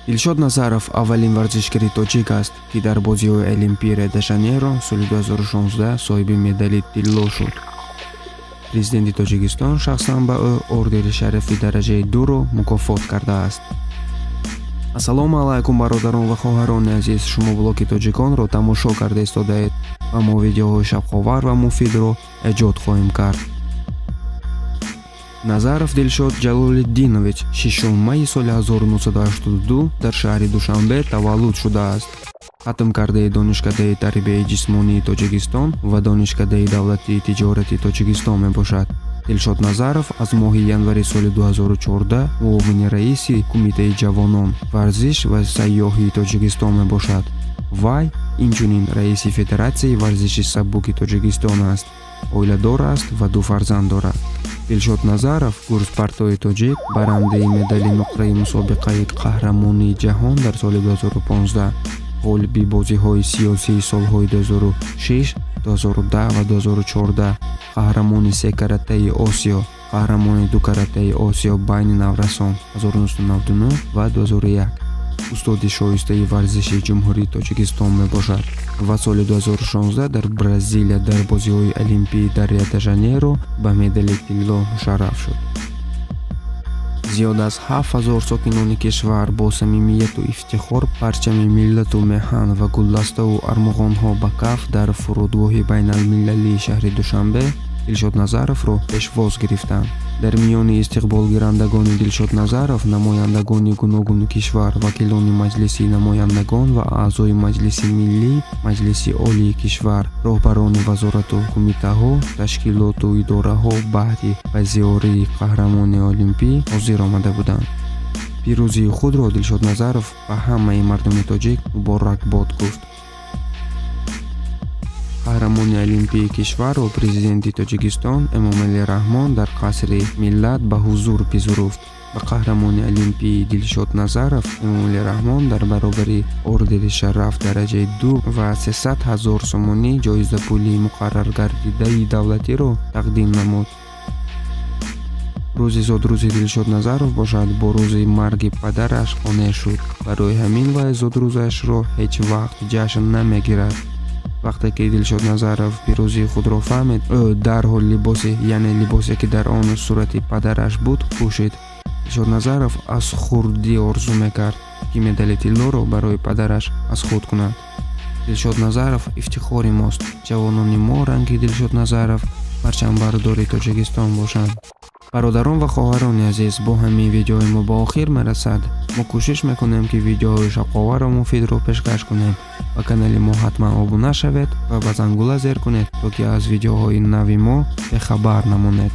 Дилшод Назаров аввалин варзишгари тоҷик аст, ки дар бозиҳои Олимпии Рио-де-Жанейро соли 2016 соҳиби медали тилло шуд. Президенти Тоҷикистон шахсан ба ӯ ордери шарафи дараҷаи 2-ро мукофот кардааст. Ассалому алайкум бародарон ва хоҳарони азиз, шумо блоки тоҷиконро тамошо карда истодаед ва мо видеоҳои шавқовар ва муфидро эҷод хоҳем кард. Назаров Дилшод Ҷалолиддинович 6 майи соли 1982 дар шаҳри Душанбе таваллуд шудааст. Хатм кардаи донишкадаи тарбияи ҷисмонии Тоҷикистон ва донишкадаи давлатии тиҷорати Тоҷикистон мебошад. Дилшод Назаров аз моҳи январи соли 2014 муовини раиси Кумитаи ҷавонон, варзиш ва сайёҳии Тоҷикистон мебошад. Вай инчунин раиси Федератсияи варзиши сабуки Тоҷикистон аст. Оиладор аст ва 2 фарзанд дорад. Дилшод Назаров гурспартои тоҷик, барандаи медали нуқраи мусобиқаи қаҳрамонии ҷаҳон дар соли 2015, ғолиби бозиҳои сиёсии солҳои 2006, 2010 ва 2014, қаҳрамони 3 каратаи Осиё, қаҳрамони 2 каратаи Осиё байни наврасон 1999 ва 2001, устоди шоистаи варзиши ҷумҳурии Тоҷикистон мебошад ва соли 2016 дар Бразилия дар бозиҳои Олимпии дар Рио-де-Жанейро ба медали тилло мушарраф шуд. Зиёда аз 7000 сокинони кишвар бо самимияту ифтихор парчами миллату меҳан ва гулдаставу армоғонҳо ба каф дар фурудгоҳи байналмилалии шаҳри Душанбе Дилшод Назаровро пешвоз гирифтанд. Дар миёни истиқболгирандагони Дилшод Назаров намояндагони гуногуни кишвар, вакилони маҷлиси намояндагон ва аъзои маҷлиси миллӣ, маҷлиси олии кишвар, роҳбарони вазорату кумитаҳо, ташкилоту идораҳо баъди ба зиёрии қаҳрамони олимпӣ ҳозир омада буданд. пирӯзии худро Дилшод Назаров ба ҳамаи мардуми тоҷик муборакбод гуфт. қаҳрамони олимпии кишварро президенти Тоҷикистон Эмомали Раҳмон дар қасри миллат ба ҳузур пизуруфт. Ба қаҳрамони олимпии Дилшод Назаров Эмомали Раҳмон дар баробари ордери шараф дараҷаи 2 ва 300 000 сомонӣ ҷоизапулии муқарраргардидаи давлатиро тақдим намуд. рӯзи зодрӯзи Дилшод Назаров бошад бо рӯзи марги падараш қонеъ шуд. Барои ҳамин вай зодрӯзашро ҳеҷ вақт ҷашн намегирад. вақте ки Дилшод Назаров пирӯзии худро фаҳмид, ӯ дарҳол либосе ки дар он сурати падараш буд пӯшид. Дилшод Назаров аз хурдӣ орзу мекард, ки медали тиллоро барои падараш аз худ кунад. Дилшод Назаров ифтихори мост. ҷавонони мо ранги Дилшод Назаров парчамбардори Тоҷикистон бошанд. бародарон ва хоҳарони азиз, бо ҳамин видеои мо ба охир мерасад. мо кӯшиш мекунем ки видеоҳои шавқовару муфидро пешкаш кунем. ба канали мо ҳатман обуна шавед ва ба зангула зер кунед, то ки аз видеоҳои нави мо бехабар намонед.